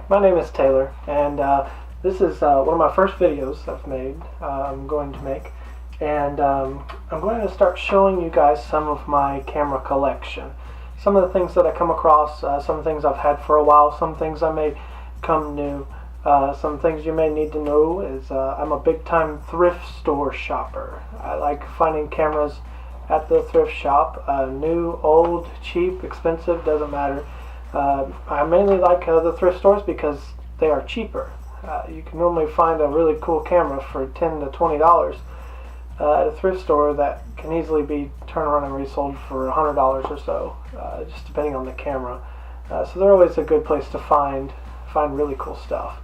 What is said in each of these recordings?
Hi, my name is Taylor, and this is one of my first videos I've made, I'm going to make, and I'm going to start showing you guys some of my camera collection. Some of the things that I come across, some things I've had for a while, some things I may come new. Some things you may need to know is I'm a big-time thrift store shopper. I like finding cameras at the thrift shop, new, old, cheap, expensive, doesn't matter. I mainly like the thrift stores because they are cheaper. You can normally find a really cool camera for $10 to $20 at a thrift store that can easily be turned around and resold for $100 or so, just depending on the camera. So they're always a good place to find really cool stuff.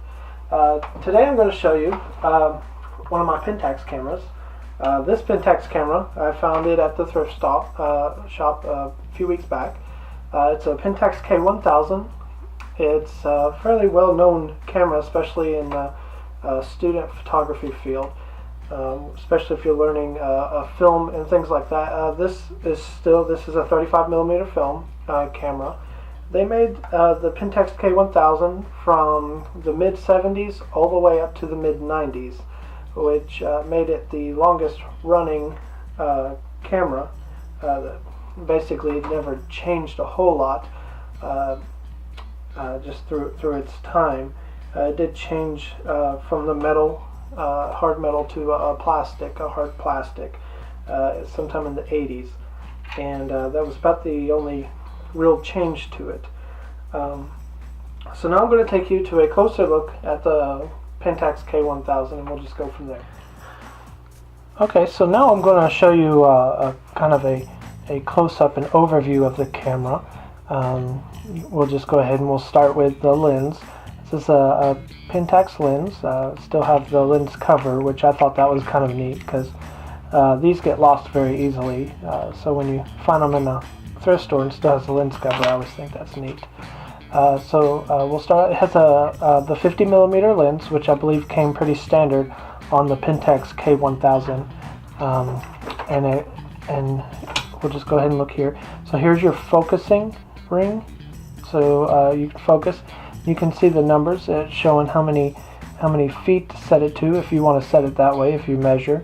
Today I'm going to show you one of my Pentax cameras. This Pentax camera, I found it at the thrift shop a few weeks back. It's a Pentax K1000. It's a fairly well-known camera, especially in the student photography field, especially if you're learning film and things like that. This is a 35mm film camera. They made the Pentax K1000 from the mid-70s all the way up to the mid-90s, which made it the longest running camera. Basically, it never changed a whole lot just through its time. It did change from the metal, hard metal, to a hard plastic, sometime in the 80s, and that was about the only real change to it. So now I'm going to take you to a closer look at the Pentax K1000, and we'll just go from there. Okay, so now I'm going to show you a kind of a close-up and overview of the camera. We'll just go ahead and we'll start with the lens. This is a Pentax lens. Still have the lens cover, which I thought that was kind of neat because these get lost very easily. So when you find them in a thrift store and still has the lens cover, I always think that's neat. We'll start. It has the 50mm lens, which I believe came pretty standard on the Pentax K1000, and we'll just go ahead and look here. So here's your focusing ring. So you can focus. You can see the numbers. It's showing how many feet to set it to if you want to set it that way. If you measure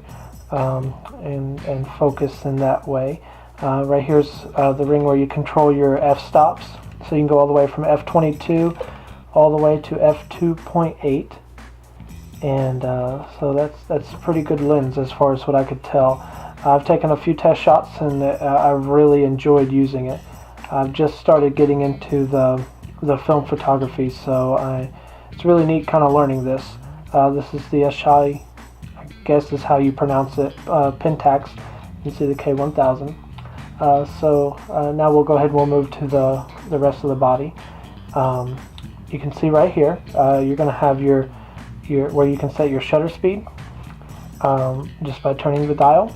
and focus in that way. Right here's the ring where you control your f-stops. So you can go all the way from f22 all the way to f2.8. And so that's a pretty good lens as far as what I could tell. I've taken a few test shots and I've really enjoyed using it. I've just started getting into the film photography, so it's really neat kind of learning this. This is the I guess is how you pronounce it, Pentax. You can see the K1000. Now we'll go ahead and we'll move to the rest of the body. You can see right here, you're going to have your where you can set your shutter speed just by turning the dial.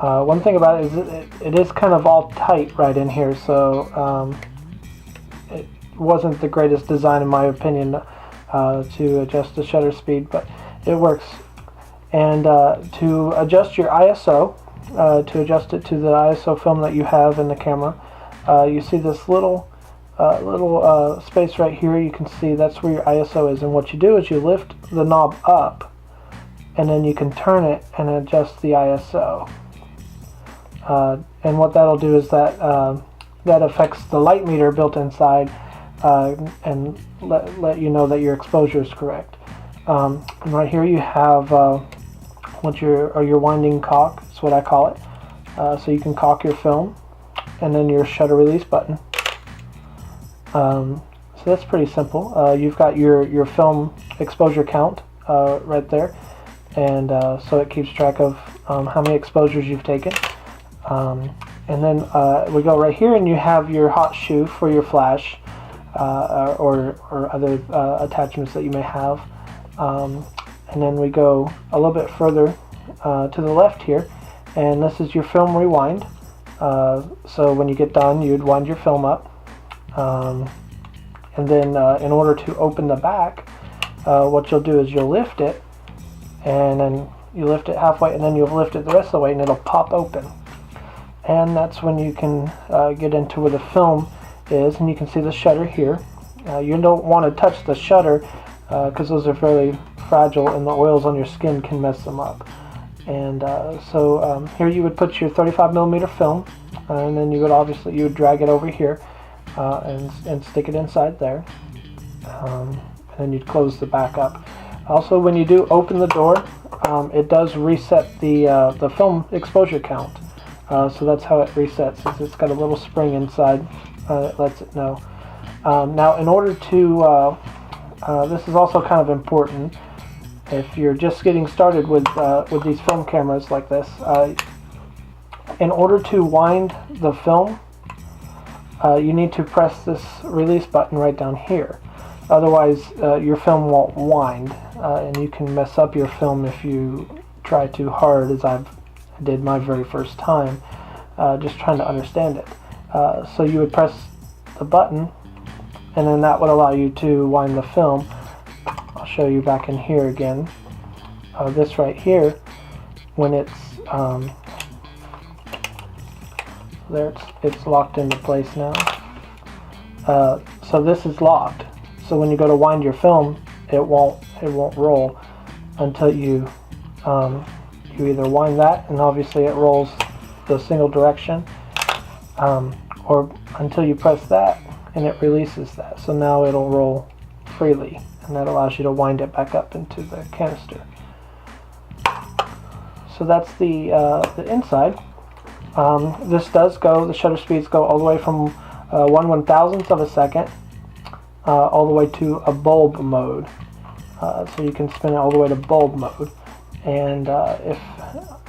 One thing about it is it is kind of all tight right in here, so it wasn't the greatest design in my opinion to adjust the shutter speed, but it works. And to adjust your ISO, to adjust it to the ISO film that you have in the camera, you see this little space right here. You can see that's where your ISO is, and what you do is you lift the knob up and then you can turn it and adjust the ISO. And what that'll do is that affects the light meter built inside and let you know that your exposure is correct. And right here you have your winding cock. That's what I call it. So you can cock your film, and then your shutter release button. So that's pretty simple. You've got your film exposure count right there, and so it keeps track of how many exposures you've taken. And then we go right here, and you have your hot shoe for your flash or other attachments that you may have. And then we go a little bit further to the left here, and this is your film rewind. So when you get done, you'd wind your film up. And then in order to open the back, what you'll do is you'll lift it, and then you lift it halfway, and then you'll lift it the rest of the way, and it'll pop open. And that's when you can get into where the film is, and you can see the shutter here. You don't want to touch the shutter because those are fairly fragile and the oils on your skin can mess them up. And so here you would put your 35mm film, and then you would drag it over here and stick it inside there. And then you'd close the back up. Also, when you do open the door, it does reset the film exposure count. So that's how it resets. It's got a little spring inside that lets it know. Now, in order to, this is also kind of important, if you're just getting started with these film cameras like this, in order to wind the film, you need to press this release button right down here. Otherwise, your film won't wind, and you can mess up your film if you try too hard, as I did my very first time, just trying to understand it. So you would press the button, and then that would allow you to wind the film. I'll show you back in here again. This right here, when it's there, it's locked into place now. So this is locked. So when you go to wind your film, it won't roll until you either wind that, and obviously it rolls the single direction, or until you press that and it releases that. So now it'll roll freely, and that allows you to wind it back up into the canister. So that's the inside. The shutter speeds go all the way from 1/1000th of a second all the way to a bulb mode. So you can spin it all the way to bulb mode. And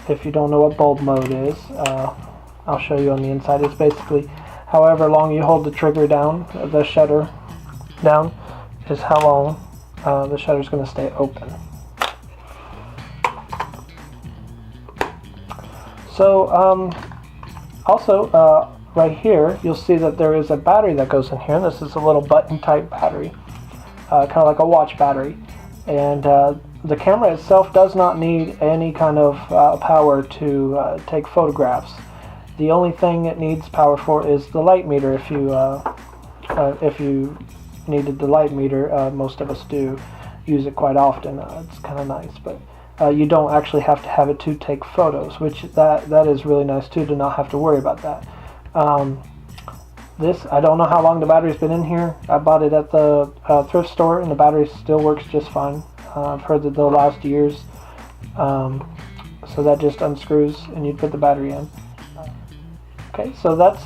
if you don't know what bulb mode is, I'll show you on the inside. It's basically however long you hold the trigger down, the shutter down, is how long the shutter is going to stay open. So also right here you'll see that there is a battery that goes in here. This is a little button type battery, kind of like a watch battery, and the camera itself does not need any kind of power to take photographs. The only thing it needs power for is the light meter. If you needed the light meter, most of us do use it quite often. It's kind of nice, but you don't actually have to have it to take photos, which that is really nice too, to not have to worry about that. This, I don't know how long the battery's been in here. I bought it at the thrift store, and the battery still works just fine. I've heard that they'll last years. So that just unscrews and you put the battery in. Okay, so that's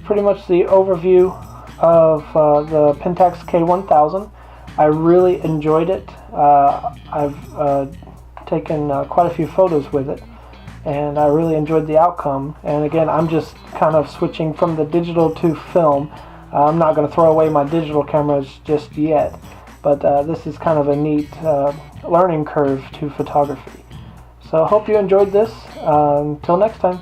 pretty much the overview of the Pentax K1000. I really enjoyed it. I've taken quite a few photos with it, and I really enjoyed the outcome. And again, I'm just kind of switching from the digital to film. I'm not going to throw away my digital cameras just yet, but this is kind of a neat learning curve to photography. So I hope you enjoyed this. Until next time.